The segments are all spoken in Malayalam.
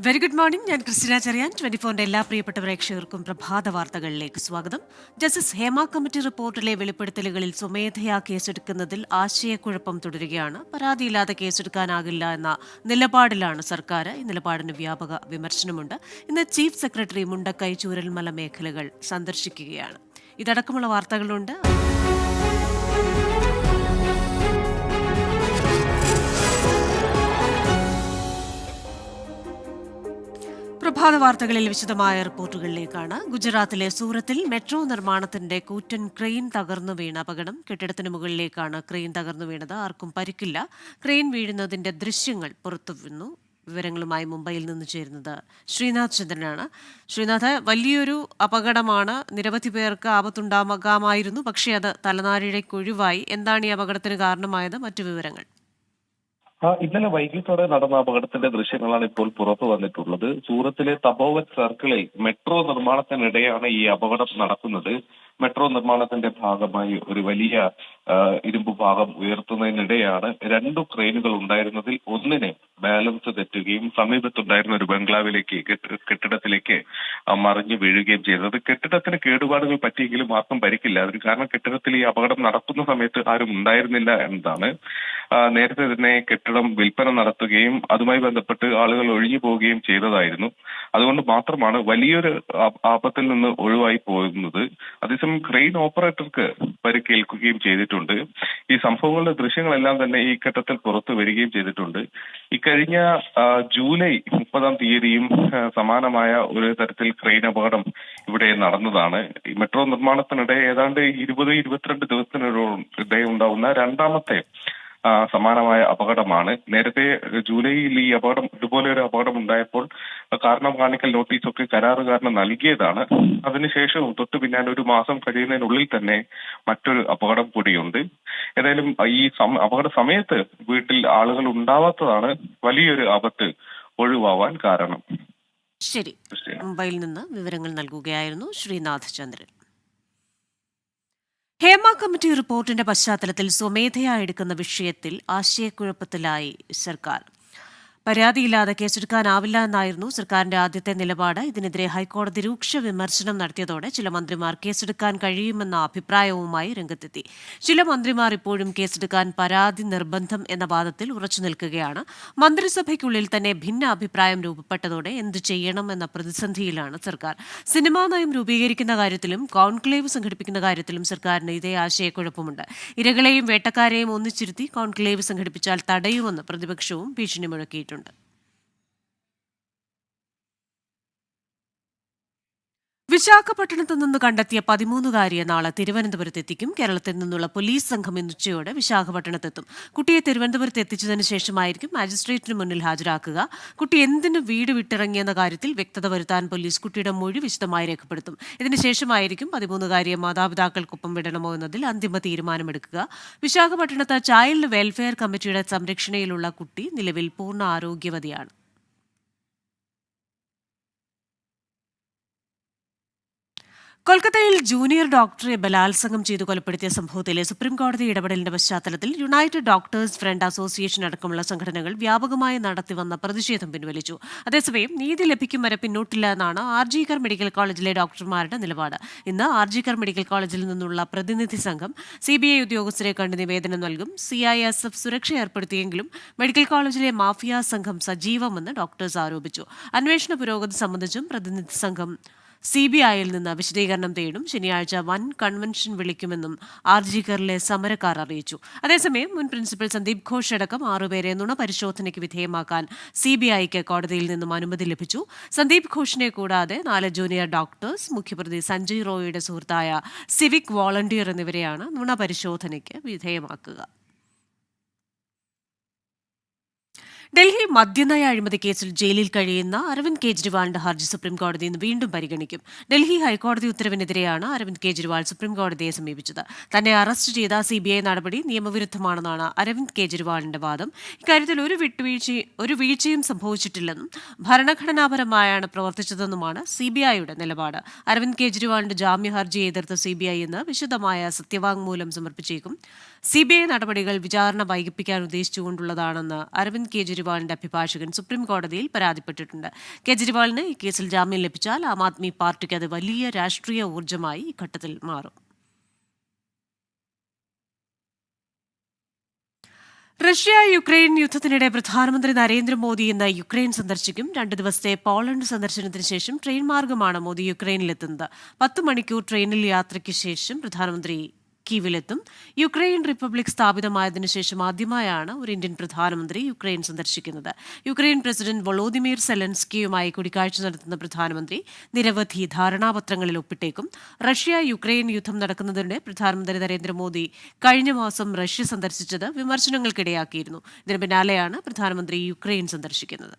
Very good morning. ഞാൻ ക്രിസ്റ്റിന ചെറിയാൻ. 24ന്റെ എല്ലാ പ്രിയപ്പെട്ട പ്രേക്ഷകർക്കും പ്രഭാത വാർത്തകളിലേക്ക് സ്വാഗതം. ജസ്റ്റിസ് ഹേമ കമ്മിറ്റി റിപ്പോർട്ടിലെ വെളിപ്പെടുത്തലുകളിൽ സ്വമേധയാ കേസെടുക്കുന്നതിൽ ആശയക്കുഴപ്പം തുടരുകയാണ്. പരാതിയില്ലാതെ കേസെടുക്കാനാകില്ല എന്ന നിലപാടിലാണ് സർക്കാർ. ഈ നിലപാടിന് വ്യാപക വിമർശനമുണ്ട്. ഇന്ന് ചീഫ് സെക്രട്ടറി മുണ്ടക്കൈ ചൂരൽമല മേഖലകൾ സന്ദർശിക്കുകയാണ്. ഇതടക്കമുള്ള വാർത്തകളുണ്ട്. പ്രഭാത വാർത്തകളിൽ വിശദമായ റിപ്പോർട്ടുകളിലേക്കാണ്. ഗുജറാത്തിലെ സൂറത്തിൽ മെട്രോ നിർമ്മാണത്തിന്റെ കൂറ്റൻ ക്രെയിൻ തകർന്നു വീണ അപകടം. കെട്ടിടത്തിന് മുകളിലേക്കാണ് ക്രെയിൻ തകർന്നു വീണത്. ആർക്കും പരിക്കില്ല. ക്രെയിൻ വീഴുന്നതിന്റെ ദൃശ്യങ്ങൾ പുറത്തുവന്നു. വിവരങ്ങളുമായി മുംബൈയിൽ നിന്ന് ചേരുന്നത് ശ്രീനാഥ് ചന്ദ്രനാണ്. ശ്രീനാഥ്, വലിയൊരു അപകടമാണ്. നിരവധി പേർക്ക് ആപത്തുണ്ടാകാമായിരുന്നു. പക്ഷേ അത് തലനാരിഴയ്ക്കൊഴിവായി. എന്താണ് ഈ അപകടത്തിന് കാരണമായത്? മറ്റു വിവരങ്ങൾ? ഇന്നലെ വൈകിട്ടോടെ നടന്ന അപകടത്തിന്റെ ദൃശ്യങ്ങളാണ് ഇപ്പോൾ പുറത്തു വന്നിട്ടുള്ളത്. സൂറത്തിലെ തപോവത് സർക്കിളിൽ മെട്രോ നിർമ്മാണത്തിനിടെയാണ് ഈ അപകടം നടക്കുന്നത്. മെട്രോ നിർമ്മാണത്തിന്റെ ഭാഗമായി ഒരു വലിയ ഇരുമ്പ് ഭാഗം ഉയർത്തുന്നതിനിടെയാണ് രണ്ടു ക്രെയിനുകൾ ഉണ്ടായിരുന്നതിൽ ഒന്നിന് ബാലൻസ് തെറ്റുകയും സമീപത്തുണ്ടായിരുന്ന ഒരു ബംഗ്ലാവിലേക്ക് കെട്ടിടത്തിലേക്ക് മറിഞ്ഞു വീഴുകയും ചെയ്തത്. കെട്ടിടത്തിന് കേടുപാടുകൾ പറ്റിയെങ്കിലും ആർക്കും പരിക്കില്ല. അതിന് കാരണം കെട്ടിടത്തിൽ ഈ അപകടം നടക്കുന്ന സമയത്ത് ആരും ഉണ്ടായിരുന്നില്ല എന്നതാണ്. നേരത്തെ തന്നെ കെട്ടിടം വിൽപ്പന നടത്തുകയും അതുമായി ബന്ധപ്പെട്ട് ആളുകൾ ഒഴിഞ്ഞു പോവുകയും ചെയ്തതായിരുന്നു. അതുകൊണ്ട് മാത്രമാണ് വലിയൊരു ആപത്തിൽ നിന്ന് ഒഴിവായി പോകുന്നത്. അതേസമയം ക്രെയിൻ ഓപ്പറേറ്റർക്ക് പരിക്കേൽക്കുകയും ചെയ്തിട്ടുണ്ട്. ഈ സംഭവങ്ങളുടെ ദൃശ്യങ്ങളെല്ലാം തന്നെ ഈ ഘട്ടത്തിൽ പുറത്തു വരികയും ചെയ്തിട്ടുണ്ട്. ഇക്കഴിഞ്ഞ ജൂലൈ 30-ാം തീയതിയും സമാനമായ ഒരു തരത്തിൽ ക്രെയിൻ അപകടം ഇവിടെ നടന്നതാണ്. ഈ മെട്രോ നിർമ്മാണത്തിനിടെ ഏതാണ്ട് 20-22 ദിവസത്തിനിടെ ഉണ്ടാവുന്ന രണ്ടാമത്തെ സമാനമായ അപകടമാണ്. നേരത്തെ ജൂലൈയിൽ ഈ അപകടം ഇതുപോലെ ഒരു അപകടം ഉണ്ടായപ്പോൾ കാരണം കാണിക്കൽ നോട്ടീസൊക്കെ കരാറുകാരന് നൽകിയതാണ്. അതിനുശേഷവും തൊട്ടു പിന്നാലെ ഒരു മാസം കഴിയുന്നതിനുള്ളിൽ തന്നെ മറ്റൊരു അപകടം കൂടിയുണ്ട്. ഏതായാലും ഈ അപകട സമയത്ത് വീട്ടിൽ ആളുകൾ ഉണ്ടാവാത്തതാണ് വലിയൊരു ആപത്ത് ഒഴിവാവാൻ കാരണം. ശരി, മുംബൈയിൽ നിന്ന് വിവരങ്ങൾ നൽകുകയായിരുന്നു ശ്രീനാഥ് ചന്ദ്രൻ. ഹേമ കമ്മിറ്റി റിപ്പോർട്ടിന്റെ പശ്ചാത്തലത്തിൽ സ്വമേധയാ എടുക്കുന്ന വിഷയത്തിൽ ആശയക്കുഴപ്പത്തിലായി സർക്കാർ. പരാതിയില്ലാതെ കേസെടുക്കാനാവില്ല എന്നായിരുന്നു സർക്കാരിന്റെ ആദ്യത്തെ നിലപാട്. ഇതിനെതിരെ ഹൈക്കോടതി രൂക്ഷ വിമർശനം നടത്തിയതോടെ ചില മന്ത്രിമാർ കേസെടുക്കാൻ കഴിയുമെന്ന അഭിപ്രായവുമായി രംഗത്തെത്തി. ചില മന്ത്രിമാർ ഇപ്പോഴും കേസെടുക്കാൻ പരാതി നിർബന്ധം എന്ന വാദത്തിൽ ഉറച്ചു നിൽക്കുകയാണ്. മന്ത്രിസഭയ്ക്കുള്ളിൽ തന്നെ ഭിന്ന അഭിപ്രായം രൂപപ്പെട്ടതോടെ എന്തു ചെയ്യണം എന്ന പ്രതിസന്ധിയിലാണ് സർക്കാർ. സിനിമാ നയം രൂപീകരിക്കുന്ന കാര്യത്തിലും കോൺക്ലേവ് സംഘടിപ്പിക്കുന്ന കാര്യത്തിലും സർക്കാരിന് ഇതേ ആശയക്കുഴപ്പമുണ്ട്. ഇരകളെയും വേട്ടക്കാരെയും ഒന്നിച്ചിരുത്തി കോൺക്ലേവ് സംഘടിപ്പിച്ചാൽ തടയുമെന്ന് പ്രതിപക്ഷവും ഭീഷണി മുഴക്കിയിട്ടുണ്ട്. വിശാഖപട്ടണത്ത് നിന്ന് കണ്ടെത്തിയ 13-കാരിയെ നാളെ തിരുവനന്തപുരത്ത് എത്തിക്കും. കേരളത്തിൽ നിന്നുള്ള പോലീസ് സംഘം ഇന്ന് ഉച്ചയോടെ വിശാഖപട്ടണത്തെത്തും. കുട്ടിയെ തിരുവനന്തപുരത്ത് എത്തിച്ചതിന് ശേഷമായിരിക്കും മാജിസ്ട്രേറ്റിന് മുന്നിൽ ഹാജരാക്കുക. കുട്ടി എന്തിനു വീട് വിട്ടിറങ്ങിയെന്ന കാര്യത്തിൽ വ്യക്തത വരുത്താൻ പോലീസ് കുട്ടിയുടെ മൊഴി വിശദമായി രേഖപ്പെടുത്തും. ഇതിനുശേഷമായിരിക്കും 13-കാരിയെ മാതാപിതാക്കൾക്കൊപ്പം വിടണമോ എന്നതിൽ അന്തിമ തീരുമാനമെടുക്കുക. വിശാഖപട്ടണത്ത് ചൈൽഡ് വെൽഫെയർ കമ്മിറ്റിയുടെ സംരക്ഷണയിലുള്ള കുട്ടി നിലവിൽ പൂർണ്ണ ആരോഗ്യവതിയാണ്. കൊൽക്കത്തയിൽ ജൂനിയർ ഡോക്ടറെ ബലാത്സംഗം ചെയ്തു കൊലപ്പെടുത്തിയ സംഭവത്തിലെ സുപ്രീംകോടതി ഇടപെടലിന്റെ പശ്ചാത്തലത്തിൽ യുണൈറ്റഡ് ഡോക്ടേഴ്സ് ഫ്രണ്ട് അസോസിയേഷൻ അടക്കമുള്ള സംഘടനകൾ വ്യാപകമായി നടത്തിവന്ന പ്രതിഷേധം പിൻവലിച്ചു. അതേസമയം നീതി ലഭിക്കും വരെ പിന്നോട്ടില്ല എന്നാണ് ആർജികർ മെഡിക്കൽ കോളേജിലെ ഡോക്ടർമാരുടെ നിലപാട്. ഇന്ന് ആർജികർ മെഡിക്കൽ കോളേജിൽ നിന്നുള്ള പ്രതിനിധി സംഘം CBI ഉദ്യോഗസ്ഥരെ കണ്ട് നിവേദനം നൽകും. CISF സുരക്ഷ ഏർപ്പെടുത്തിയെങ്കിലും മെഡിക്കൽ കോളേജിലെ മാഫിയ സംഘം സജീവമെന്ന് ഡോക്ടേഴ്സ് ആരോപിച്ചു. അന്വേഷണ പുരോഗതി സംബന്ധിച്ചും പ്രതിനിധി സംഘം CBIയിൽ നിന്ന് വിശദീകരണം തേടും. ശനിയാഴ്ച വൻ കൺവെൻഷൻ വിളിക്കുമെന്നും ആർജികറിലെ സമരക്കാർ അറിയിച്ചു. അതേസമയം മുൻ പ്രിൻസിപ്പൽ സന്ദീപ് ഘോഷ് അടക്കം 6 പേരെ നുണപരിശോധനയ്ക്ക് വിധേയമാക്കാൻ CBIക്ക് കോടതിയിൽ നിന്നും അനുമതി ലഭിച്ചു. സന്ദീപ് ഘോഷിനെ കൂടാതെ 4 ജൂനിയർ ഡോക്ടേഴ്സ്, മുഖ്യപ്രതി സഞ്ജയ് റോയിയുടെ സുഹൃത്തായ സിവിക് വോളണ്ടിയർ എന്നിവരെയാണ് നുണപരിശോധനയ്ക്ക് വിധേയമാക്കുക. ഡൽഹി മദ്യനയ അഴിമതി കേസിൽ ജയിലിൽ കഴിയുന്ന അരവിന്ദ് കെജ്രിവാളിന്റെ ഹർജി സുപ്രീംകോടതി ഇന്ന് വീണ്ടും പരിഗണിക്കും. ഡൽഹി ഹൈക്കോടതി ഉത്തരവിനെതിരെയാണ് അരവിന്ദ് കെജ്രിവാൾ സുപ്രീംകോടതിയെ സമീപിച്ചത്. തന്നെ അറസ്റ്റ് ചെയ്ത CBI നടപടി നിയമവിരുദ്ധമാണെന്നാണ് അരവിന്ദ് കെജ്രിവാളിന്റെ വാദം. ഇക്കാര്യത്തിൽ ഒരു വീഴ്ചയും സംഭവിച്ചിട്ടില്ലെന്നും ഭരണഘടനാപരമായാണ് പ്രവർത്തിച്ചതെന്നുമാണ് CBIയുടെ നിലപാട്. അരവിന്ദ് കെജ്രിവാളിന്റെ ജാമ്യ ഹർജിയെ എതിർത്ത് CBI ഇന്ന് വിശദമായ സത്യവാങ്മൂലം സമർപ്പിച്ചേക്കും. CBI നടപടികൾ വിചാരണ വൈകിപ്പിക്കാൻ ഉദ്ദേശിച്ചുകൊണ്ടുള്ളതാണെന്ന് അരവിന്ദ് കെജ്രിവാളിന്റെ അഭിഭാഷകൻ സുപ്രീം കോടതിയിൽ പരാതിപ്പെട്ടിട്ടുണ്ട്. കെജ്രിവാളിന് ഈ കേസിൽ ജാമ്യം ലഭിച്ചാൽ ആം ആദ്മി പാർട്ടിക്ക് അത് വലിയ രാഷ്ട്രീയ ഊർജ്ജമായി ഈ ഘട്ടത്തിൽ മാറും. റഷ്യ യുക്രൈൻ യുദ്ധത്തിനിടെ പ്രധാനമന്ത്രി നരേന്ദ്രമോദി ഇന്ന് യുക്രൈൻ സന്ദർശിക്കും. 2 ദിവസത്തെ പോളണ്ട് സന്ദർശനത്തിന് ശേഷം ട്രെയിൻ മാർഗമാണ് മോദി യുക്രൈനിലെത്തുന്നത്. 10 മണിക്കൂർ ട്രെയിനിൽ യാത്രയ്ക്ക് ശേഷം പ്രധാനമന്ത്രി കീവിലെത്തും. യുക്രൈൻ റിപ്പബ്ലിക് സ്ഥാപിതമായതിനു ശേഷം ആദ്യമായാണ് ഒരു ഇന്ത്യൻ പ്രധാനമന്ത്രി യുക്രൈൻ സന്ദർശിക്കുന്നത്. യുക്രൈൻ പ്രസിഡന്റ് വൊളോദിമീർ സെലൻസ്കിയുമായി കൂടിക്കാഴ്ച നടത്തുന്ന പ്രധാനമന്ത്രി നിരവധി ധാരണാപത്രങ്ങളിൽ ഒപ്പിട്ടേക്കും. റഷ്യ യുക്രൈൻ യുദ്ധം നടക്കുന്നതിനിടെ പ്രധാനമന്ത്രി നരേന്ദ്രമോദി കഴിഞ്ഞ മാസം റഷ്യ സന്ദർശിച്ചത് വിമർശനങ്ങൾക്കിടയാക്കിയിരുന്നു. ഇതിന് പിന്നാലെയാണ് പ്രധാനമന്ത്രി യുക്രൈൻ സന്ദർശിക്കുന്നത്.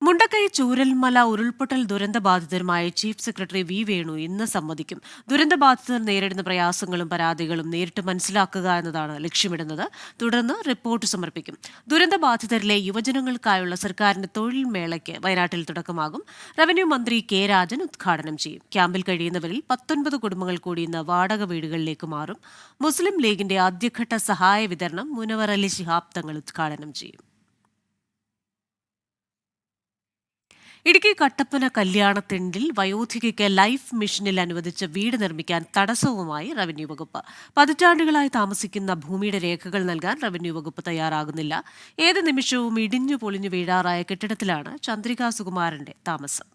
മുണ്ടക്കൈ ചൂരൽമല ഉരുൾപൊട്ടൽ ദുരന്തബാധിതരുമായി ചീഫ് സെക്രട്ടറി വി വേണു ഇന്ന് സംവദിക്കും. ദുരന്തബാധിതർ നേരിടുന്ന പ്രയാസങ്ങളും പരാതികളും നേരിട്ട് മനസ്സിലാക്കുക എന്നതാണ് ലക്ഷ്യമിടുന്നത്. തുടർന്ന് റിപ്പോർട്ട് സമർപ്പിക്കും. ദുരന്തബാധിതരിലെ യുവജനങ്ങൾക്കായുള്ള സർക്കാരിന്റെ തൊഴിൽ മേളയ്ക്ക് വയനാട്ടിൽ തുടക്കമാകും. റവന്യൂ മന്ത്രി കെ രാജൻ ഉദ്ഘാടനം ചെയ്യും. ക്യാമ്പിൽ കഴിയുന്നവരിൽ 19 കുടുംബങ്ങൾ കൂടി ഇന്ന് വാടക വീടുകളിലേക്ക് മാറും. മുസ്ലിം ലീഗിന്റെ ആദ്യഘട്ട സഹായ വിതരണം മുനവർ അലി ശിഹാബ് തങ്ങൾ ഉദ്ഘാടനം ചെയ്യും. ഇടുക്കി കട്ടപ്പന കല്യാണത്തിണ്ടിൽ വയോധികയ്ക്ക് ലൈഫ് മിഷനിൽ അനുവദിച്ച വീട് നിർമ്മിക്കാൻ തടസ്സവുമായി റവന്യൂ വകുപ്പ്. പതിറ്റാണ്ടുകളായി താമസിക്കുന്ന ഭൂമിയുടെ രേഖകൾ നൽകാൻ റവന്യൂ വകുപ്പ് തയ്യാറാകുന്നില്ല. ഏത് നിമിഷവും ഇടിഞ്ഞു പൊളിഞ്ഞു വീഴാറായ കെട്ടിടത്തിലാണ് ചന്ദ്രിക സുകുമാരന്റെ താമസം.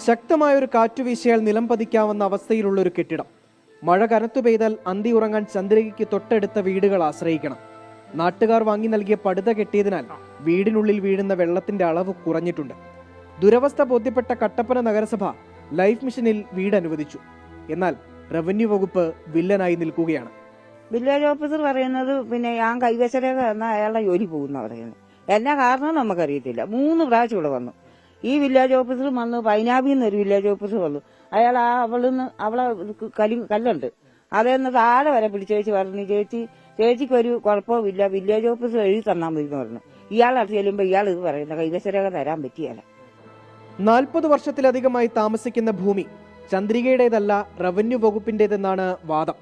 ശക്തമായൊരു കാറ്റുവീശിയാൽ നിലം പതിക്കാവുന്ന അവസ്ഥയിലുള്ള ഒരു കെട്ടിടം. മഴ കനത്തു പെയ്താൽ അന്തി ഉറങ്ങാൻ ചന്ദ്രികയ്ക്ക് തൊട്ടടുത്ത വീടുകൾ ആശ്രയിക്കണം. നാട്ടുകാർ വാങ്ങി നൽകിയ പടുത കെട്ടിയതിനാൽ വീടിനുള്ളിൽ വീഴുന്ന വെള്ളത്തിന്റെ അളവ് കുറഞ്ഞിട്ടുണ്ട്. ദുരവസ്ഥ ബോധ്യപ്പെട്ട കട്ടപ്പന നഗരസഭ ലൈഫ് മിഷനിൽ വീട് അനുവദിച്ചു. എന്നാൽ റവന്യൂ വകുപ്പ് വില്ലനായി നിൽക്കുകയാണ്. വില്ലേജ് ഓഫീസർ പറയുന്നത് ഞാൻ കൈവശരേഖ എന്നാൽ അയാളുടെ ജോലി പോകുന്ന പറയുന്നത്. എന്നാ കാരണം നമുക്കറിയത്തില്ല. 3 പ്രാവശ്യം ഇവിടെ വന്നു. ഈ വില്ലേജ് ഓഫീസർ വന്നു, പൈനാബിൽ നിന്ന് ഒരു വില്ലേജ് ഓഫീസർ വന്നു. അയാൾ അവളെ കല്ലുണ്ട് അതെന്ന് താഴെ വരെ പിടിച്ചേച്ചി പറഞ്ഞു, ചേച്ചിക്ക് ഒരു കുഴപ്പമില്ല, വില്ലേജ് ഓഫീസർ എഴുതി തന്നാൽ മതി എന്ന് പറഞ്ഞു. ഇയാൾ അടുത്ത് ചെല്ലുമ്പോൾ ഇയാൾ ഇത് പറയുന്നത് കൈവശരേഖ തരാൻ പറ്റിയല്ല. 40 വർഷത്തിലധികമായി താമസിക്കുന്ന ഭൂമി ചന്ദ്രികയുടേതല്ല, റവന്യൂ വകുപ്പിന്റേതെന്നാണ് വാദം.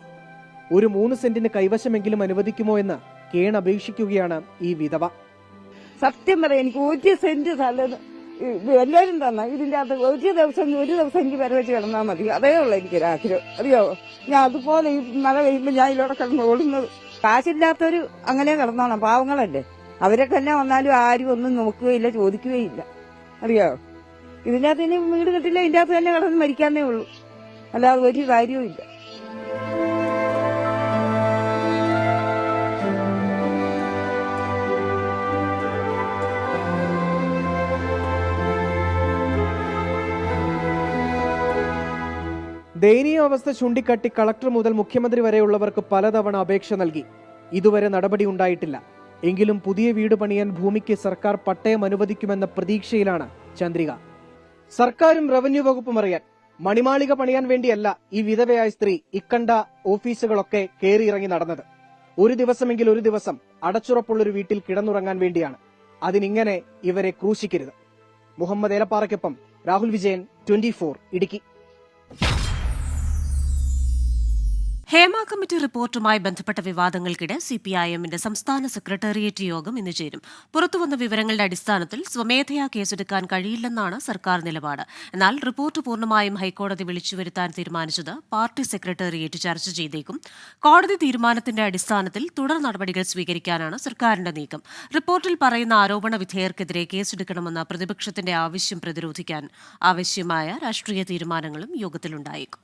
ഒരു 3 സെന്റിന് കൈവശമെങ്കിലും അനുവദിക്കുമോ എന്ന് കേണപേക്ഷിക്കുകയാണ് ഈ വിധവ. സത്യം പറയാം, എനിക്ക് 1 സെന്റ് സ്ഥലം എല്ലാവരും തന്ന ഇതിന്റെ അകത്ത് ഒരു ദിവസം എനിക്ക് വരവെച്ച് കിടന്നാൽ മതി. അതേ ഉള്ളൂ എനിക്കൊരാഗ്രഹം. അറിയാവോ, ഞാൻ അതുപോലെ ഈ മഴ കഴിയുമ്പോൾ ഞാൻ ഇതിലൂടെ കിടന്ന് ഓടുന്നത്. കാശില്ലാത്തവര് അങ്ങനെ കിടന്നോണം, പാവങ്ങളല്ലേ. അവരൊക്കെ തന്നെ വന്നാലും ആരും ഒന്നും നോക്കുകയില്ല, ചോദിക്കുകയില്ല. അറിയാവോ, ഇതിന്റെ അകത്ത് ഇനി വീട് കിട്ടില്ല, ഇതിന്റെ അകത്ത് തന്നെ കിടന്ന് മരിക്കാന്നേ ഉള്ളൂ, അല്ലാതെ ഒരു കാര്യവും ഇല്ല. ദയനീയ അവസ്ഥ ചൂണ്ടിക്കാട്ടി കളക്ടർ മുതൽ മുഖ്യമന്ത്രി വരെയുള്ളവർക്ക് പലതവണ അപേക്ഷ നൽകി. ഇതുവരെ നടപടി ഉണ്ടായിട്ടില്ല. എങ്കിലും പുതിയ വീട് പണിയാൻ ഭൂമിക്ക് സർക്കാർ പട്ടയം അനുവദിക്കുമെന്ന പ്രതീക്ഷയിലാണ് ചന്ദ്രിക. സർക്കാരും റവന്യൂ വകുപ്പും അറിയാൻ, മണിമാളിക പണിയാൻ വേണ്ടിയല്ല ഈ വിധവയായ സ്ത്രീ ഇക്കണ്ട ഓഫീസുകളൊക്കെ കയറിയിറങ്ങി നടന്നത്. ഒരു ദിവസം അടച്ചുറപ്പുള്ളൊരു വീട്ടിൽ കിടന്നുറങ്ങാൻ വേണ്ടിയാണ്. അതിനിങ്ങനെ ഇവരെ ക്രൂശിക്കരുത്. മുഹമ്മദ് ഏലപ്പാറയ്ക്കൊപ്പം രാഹുൽ വിജയൻ, 24 ഇടുക്കി. ഹേമ കമ്മിറ്റി റിപ്പോർട്ടുമായി ബന്ധപ്പെട്ട വിവാദങ്ങൾക്കിടെ സിപിഐഎമ്മിന്റെ സംസ്ഥാന സെക്രട്ടേറിയറ്റ് യോഗം ഇന്ന് ചേരും. പുറത്തുവന്ന വിവരങ്ങളുടെ അടിസ്ഥാനത്തിൽ സ്വമേധയാ കേസെടുക്കാൻ കഴിയില്ലെന്നാണ് സർക്കാർ നിലപാട്. എന്നാൽ റിപ്പോർട്ട് പൂർണ്ണമായും ഹൈക്കോടതി വിളിച്ചുവരുത്താൻ തീരുമാനിച്ചത് പാർട്ടി സെക്രട്ടേറിയറ്റ് ചർച്ച ചെയ്തേക്കും. കോടതി തീരുമാനത്തിന്റെ അടിസ്ഥാനത്തിൽ തുടർ നടപടികൾ സ്വീകരിക്കാനാണ് സർക്കാരിന്റെ നീക്കം. റിപ്പോർട്ടിൽ പറയുന്ന ആരോപണ വിധേയർക്കെതിരെ കേസെടുക്കണമെന്ന പ്രതിപക്ഷത്തിന്റെ ആവശ്യം പ്രതിരോധിക്കാൻ ആവശ്യമായ രാഷ്ട്രീയ തീരുമാനങ്ങളും യോഗത്തിലുണ്ടായേക്കും.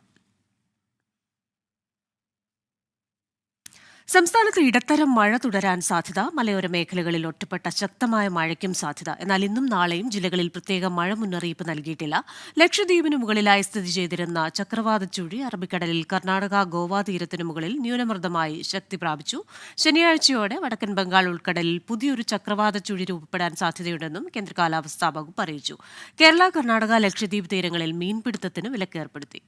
സംസ്ഥാനത്ത് ഇടത്തരം മഴ തുടരാൻ സാധ്യത. മലയോര മേഖലകളിൽ ഒറ്റപ്പെട്ട ശക്തമായ മഴയ്ക്കും സാധ്യത. എന്നാൽ ഇന്നും നാളെയും ജില്ലകളിൽ പ്രത്യേക മഴ മുന്നറിയിപ്പ് നൽകിയിട്ടില്ല. ലക്ഷദ്വീപിന് മുകളിലായി സ്ഥിതി ചെയ്തിരുന്ന ചക്രവാത ചുഴി അറബിക്കടലിൽ കർണാടക ഗോവ തീരത്തിനു മുകളിൽ ന്യൂനമർദ്ദമായി ശക്തി പ്രാപിച്ചു. ശനിയാഴ്ചയോടെ വടക്കൻ ബംഗാൾ ഉൾക്കടലിൽ പുതിയൊരു ചക്രവാത ചുഴി രൂപപ്പെടാൻ സാധ്യതയുണ്ടെന്നും കേന്ദ്ര കാലാവസ്ഥാ വകുപ്പ് അറിയിച്ചു. കേരള, കർണാടക, ലക്ഷദ്വീപ് തീരങ്ങളിൽ മീൻപിടുത്തത്തിന് വിലക്കേർപ്പെടുത്തി.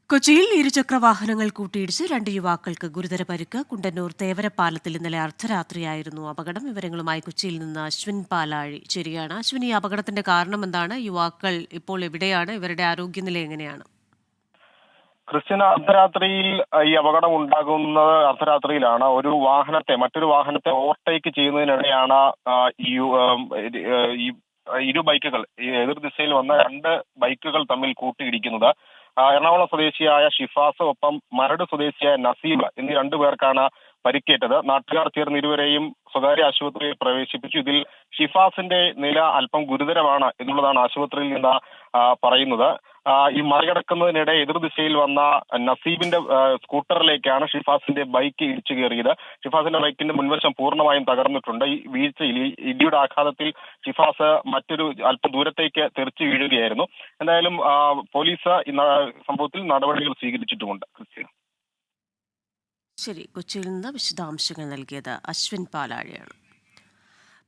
കൊച്ചിയിൽ ഇരുചക്ര വാഹനങ്ങൾ കൂട്ടിയിടിച്ച് 2 യുവാക്കൾക്ക് ഗുരുതര പരിക്ക്. കുണ്ടന്നൂർ തേവരപ്പാലത്തിൽ ഇന്നലെ അർദ്ധരാത്രിയായിരുന്നു അപകടം. വിവരങ്ങളുമായി കൊച്ചിയിൽ നിന്ന് അശ്വിൻ പാലാഴി ചേരുകയാണ്. അശ്വിൻ, ഈ അപകടത്തിന്റെ കാരണം എന്താണ്? യുവാക്കൾ ഇപ്പോൾ എവിടെയാണ്? ഇവരുടെ ആരോഗ്യനില എങ്ങനെയാണ്? ക്രിസ്ത്യന, അർദ്ധരാത്രിയിൽ ഈ അപകടം ഉണ്ടാകുന്നത് അർദ്ധരാത്രിയിലാണ്. മറ്റൊരു വാഹനത്തെ ഓവർടേക്ക് ചെയ്യുന്നതിനിടെയാണ് ഈ ഇരു ബൈക്കുകൾ, എതിർ ദിശയിൽ വന്ന 2 ബൈക്കുകൾ തമ്മിൽ കൂട്ടിയിടിക്കുന്നത്. എറണാകുളം സ്വദേശിയായ ഷിഫാസ്, ഒപ്പം മരട് സ്വദേശിയായ നസീബ് എന്നീ 2 പേർക്കാണ് പരിക്കേറ്റത്. നാട്ടുകാർ ചേർന്ന് ഇരുവരെയും സ്വകാര്യ ആശുപത്രിയിൽ പ്രവേശിപ്പിച്ചു. ഇതിൽ ഷിഫാസിന്റെ നില അല്പം ഗുരുതരമാണ് എന്നുള്ളതാണ് ആശുപത്രിയിൽ നിന്ന് പറയുന്നത്. ഈ മറികടക്കുന്നതിനിടെ എതിർദിശയിൽ വന്ന നസീബിന്റെ സ്കൂട്ടറിലേക്കാണ് ഷിഫാസിന്റെ ബൈക്ക് ഇടിച്ചു കയറിയത്. ഷിഫാസിന്റെ ബൈക്കിന്റെ മുൻവശം പൂർണ്ണമായും തകർന്നിട്ടുണ്ട്. ഈ വീഴ്ചയിൽ, ഈ ഇടിയുടെ ആഘാതത്തിൽ ഷിഫാസ് മറ്റൊരു അല്പ ദൂരത്തേക്ക് തെറിച്ചു വീഴുകയായിരുന്നു. എന്തായാലും പോലീസ് സംഭവത്തിൽ നടപടികൾ സ്വീകരിച്ചിട്ടുമുണ്ട്. ക്രിസ്ത്യൻ, ശരി. കൊച്ചിയിൽ നിന്ന് വിശദാംശങ്ങൾ നൽകിയത് അശ്വിൻ പാലാഴിയാണ്.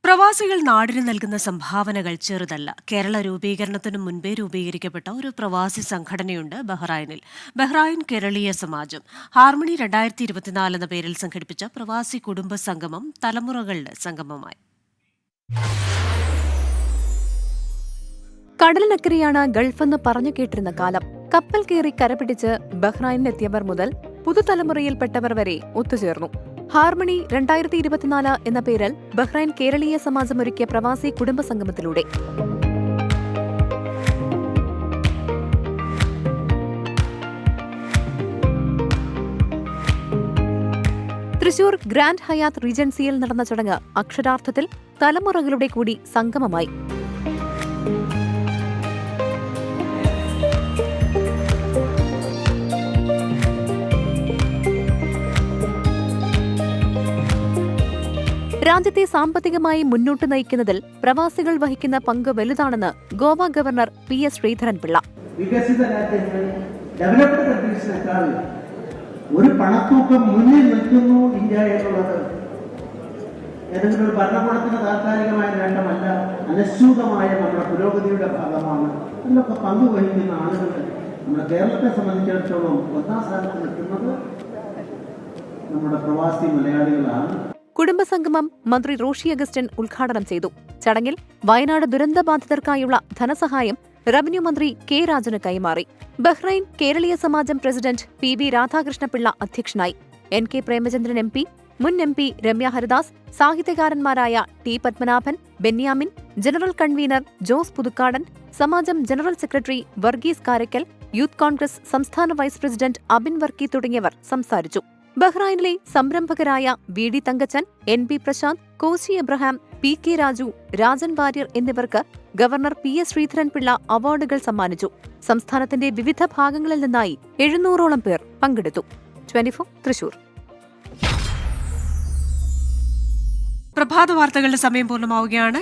പ്രവാസികൾ നാടിന് നൽകുന്ന സംഭാവനകൾ ചെറുതല്ല. കേരള രൂപീകരണത്തിനു മുൻപേ രൂപീകരിക്കപ്പെട്ട ഒരു പ്രവാസി സംഘടനയുണ്ട് ബഹ്റൈനിൽ. ബഹ്റൈൻ കേരളീയ സമാജം. ഹാർമണി 2024 എന്ന പേരിൽ സംഘടിപ്പിച്ച പ്രവാസി കുടുംബ സംഗമം തലമുറകളുടെ സംഗമമായി. കടലിനക്കരെയാണ് ഗൾഫെന്ന് പറഞ്ഞു കേട്ടിരുന്ന കാലം. കപ്പൽ കയറി കരപിടിച്ച് ബഹ്റൈനിലെത്തിയവർ മുതൽ പുതുതലമുറയിൽപ്പെട്ടവർ വരെ ഒത്തുചേർന്നു. ഹാർമണി 2024 എന്ന പേരിൽ ബഹ്റൈൻ കേരളീയ സമാജം ഒരുക്കിയ പ്രവാസി കുടുംബ സംഗമത്തിലൂടെ തൃശൂർ ഗ്രാൻഡ് ഹയാത്ത് റീജൻസിയിൽ നടന്ന ചടങ്ങ് അക്ഷരാർത്ഥത്തിൽ തലമുറകളുടെ കൂടി സംഗമമായി. രാജ്യത്തെ സാമ്പത്തികമായി മുന്നോട്ട് നയിക്കുന്നതിൽ പ്രവാസികൾ വഹിക്കുന്ന പങ്ക് വലുതാണെന്ന് ഗോവ ഗവർണർ PS ശ്രീധരൻപിള്ള. വികസിത രാജ്യങ്ങൾ, ഡെവലപ്ഡ് കൺട്രീസിനേക്കാൾ ഒരു പണത്തൂക്കം മുന്നിൽ നിൽക്കുന്നു ഇന്ത്യ എന്നുള്ളത് ഏതെങ്കിലും ഒരു ഭരണകൂടത്തിന് താൽക്കാലികമായ നേട്ടമല്ല, അനുസ്യൂതമായ നമ്മുടെ പുരോഗതിയുടെ ഭാഗമാണ്. അതിലൊക്കെ പങ്കുവഹിക്കുന്ന ആളുകൾ നമ്മുടെ കേരളത്തെ സംബന്ധിച്ചിടത്തോളം 1ാം സ്ഥാനത്ത് നിൽക്കുന്നത് നമ്മുടെ പ്രവാസി മലയാളികളാണ്. കുടുംബസംഗമം മന്ത്രി റോഷി അഗസ്റ്റിൻ ഉദ്ഘാടനം ചെയ്തു. ചടങ്ങിൽ വയനാട് ദുരന്തബാധിതർക്കായുള്ള ധനസഹായം റവന്യൂ മന്ത്രി K രാജന് കൈമാറി. ബഹ്റൈൻ കേരളീയ സമാജം പ്രസിഡന്റ് PV രാധാകൃഷ്ണപിള്ള അധ്യക്ഷനായി. NK പ്രേമചന്ദ്രൻ MP, മുൻ MP രമ്യ ഹരിദാസ്, സാഹിത്യകാരന്മാരായ T Padmanabhan, Benyamin, general convener Jose Puthukkadan, സമാജം general secretary Varghese Karakkal, youth Congress സംസ്ഥാന വൈസ് പ്രസിഡന്റ് അബിൻ വർക്കി തുടങ്ങിയവർ സംസാരിച്ചു. ബഹ്റൈനിലെ സംരംഭകരായ VD Thankachan, NB Prashanth, Koshy Abraham, PK Raju, Rajan Warrier എന്നിവർക്ക് ഗവർണർ PS ശ്രീധരൻപിള്ള അവാർഡുകൾ സമ്മാനിച്ചു. സംസ്ഥാനത്തിന്റെ വിവിധ ഭാഗങ്ങളിൽ നിന്നായി 700ഓളം പേർ പങ്കെടുത്തു. 24 തൃശൂർ. പ്രഭാത വാർത്തകളുടെ സമയം പൂർണ്ണമാവുകയാണ്.